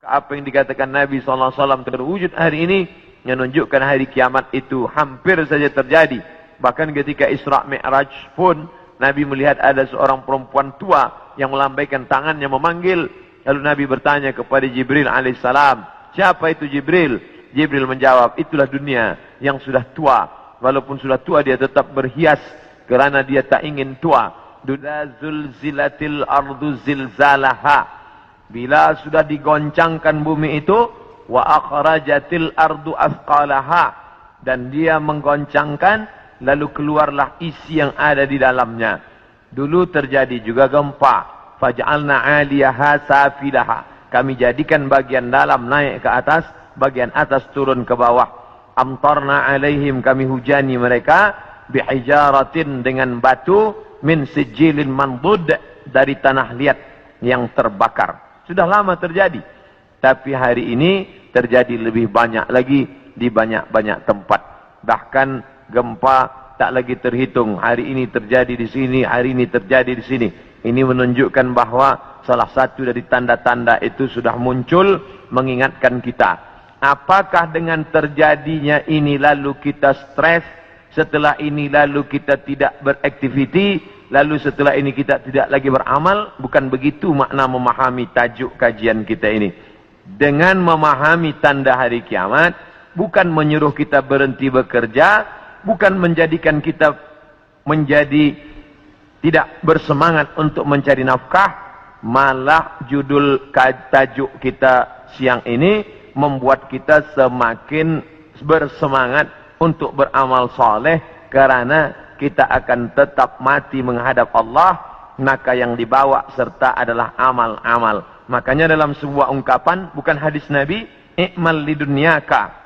Apa yang dikatakan Nabi SAW terwujud hari ini, menunjukkan hari kiamat itu hampir saja terjadi. Bahkan ketika Isra Mi'raj pun, Nabi melihat ada seorang perempuan tua yang melambaikan tangannya memanggil. Lalu Nabi bertanya kepada Jibril alaihissalam, siapa itu Jibril? Jibril menjawab, itulah dunia yang sudah tua. Walaupun sudah tua, dia tetap berhias kerana dia tak ingin tua. Duda zulzilatil ardu zilzalaha. Bila sudah digoncangkan bumi itu, wa akhrajatil ardu athqalaha, dan dia menggoncangkan, lalu keluarlah isi yang ada di dalamnya. Dulu terjadi juga gempa. Faj'alna 'aliyaha safilaha. Kami jadikan bagian dalam naik ke atas, bagian atas turun ke bawah. Amtarna 'alaihim, kami hujani mereka bihijaratin, dengan batu, min sijilin mandud, dari tanah liat yang terbakar. Sudah lama terjadi, tapi hari ini terjadi lebih banyak lagi di banyak-banyak tempat. Bahkan gempa tak lagi terhitung. Hari ini terjadi di sini, hari ini terjadi di sini. Ini menunjukkan bahawa salah satu dari tanda-tanda itu sudah muncul mengingatkan kita. Apakah dengan terjadinya ini lalu kita stres, setelah ini lalu kita tidak beraktiviti, lalu setelah ini kita tidak lagi beramal? Bukan begitu makna memahami tajuk kajian kita ini. Dengan memahami tanda hari kiamat, bukan menyuruh kita berhenti bekerja, bukan menjadikan kita menjadi tidak bersemangat untuk mencari nafkah, malah judul tajuk kita siang ini membuat kita semakin bersemangat untuk beramal soleh, kerana kita akan tetap mati menghadap Allah, maka yang dibawa serta adalah amal-amal. Makanya dalam sebuah ungkapan, bukan hadis Nabi, i'mal lidunyaka,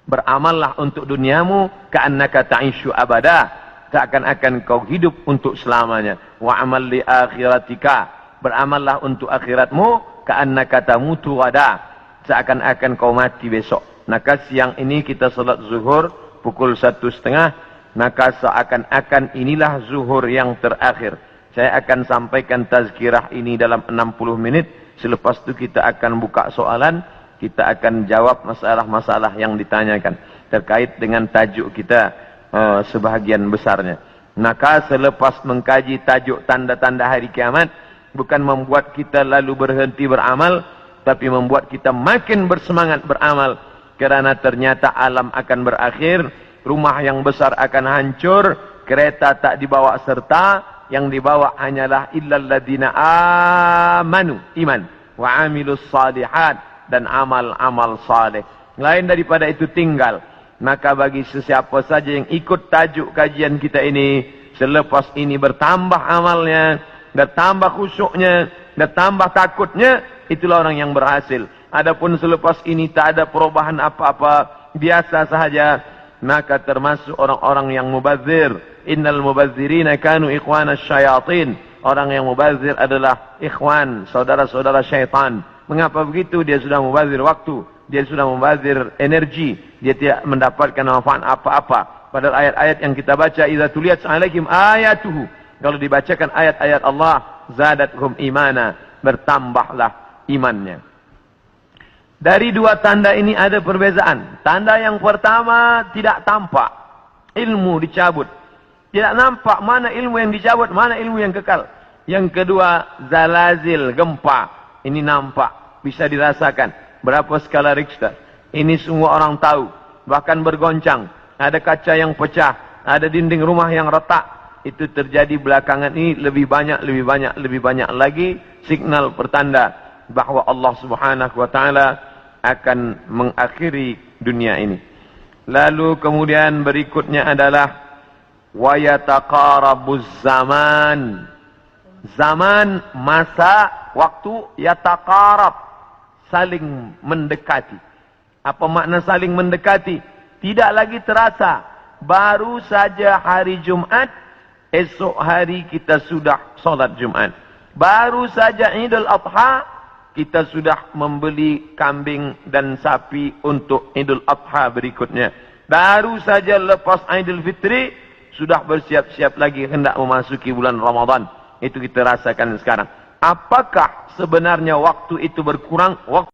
beramallah untuk duniamu, ka'annaka ta'ishu abada, seakan-akan kau hidup untuk selamanya. Wa amal li akhiratika, beramallah untuk akhiratmu, ka'annaka tamutu wada, seakan-akan kau mati besok. Maka siang ini kita salat zuhur pukul 1:30, maka seakan-akan inilah zuhur yang terakhir. Saya akan sampaikan tazkirah ini dalam 60 menit. Selepas itu kita akan buka soalan. Kita akan jawab masalah-masalah yang ditanyakan terkait dengan tajuk kita sebahagian besarnya. Maka selepas mengkaji tajuk tanda-tanda hari kiamat, bukan membuat kita lalu berhenti beramal, tapi membuat kita makin bersemangat beramal. Kerana ternyata alam akan berakhir, rumah yang besar akan hancur, kereta tak dibawa serta, yang dibawa hanyalah illal ladina amanu, iman, wa amilus salihat, dan amal-amal saleh. Lain daripada itu tinggal. Maka bagi sesiapa saja yang ikut tajuk kajian kita ini, selepas ini bertambah amalnya, bertambah khusyuknya, bertambah takutnya, itulah orang yang berhasil. Adapun selepas ini tak ada perubahan apa-apa, biasa sahaja, maka termasuk orang-orang yang mubazir. Innal mubazzirina kanu ikhwana syayatin. Orang yang mubazir adalah ikhwan, saudara-saudara syaitan. Mengapa begitu? Dia sudah mubazir waktu, dia sudah mubazir energi, dia tidak mendapatkan manfaat apa-apa. Padahal ayat-ayat yang kita baca, idza tuliyat 'alaihim ayatuhu, kalau dibacakan ayat-ayat Allah, zadathum imana, bertambahlah imannya. Dari dua tanda ini ada perbezaan. Tanda yang pertama tidak tampak, ilmu dicabut. Tidak nampak mana ilmu yang dicabut, mana ilmu yang kekal. Yang kedua, zalazil, gempa. Ini nampak, bisa dirasakan. Berapa skala Richter? Ini semua orang tahu. Bahkan bergoncang. Ada kaca yang pecah, ada dinding rumah yang retak. Itu terjadi belakangan ini lebih banyak lagi signal pertanda bahawa Allah Subhanahu wa taala akan mengakhiri dunia ini. Lalu kemudian berikutnya adalah wa yataqarabuz zaman. Zaman, masa, waktu, yataqarab, saling mendekati. Apa makna saling mendekati? Tidak lagi terasa. Baru saja hari Jumat, esok hari kita sudah solat Jumat. Baru saja Idul Adha, kita sudah membeli kambing dan sapi untuk Idul Adha berikutnya. Baru saja lepas Idul Fitri, sudah bersiap-siap lagi hendak memasuki bulan Ramadan. Itu kita rasakan sekarang. Apakah sebenarnya waktu itu berkurang? Waktu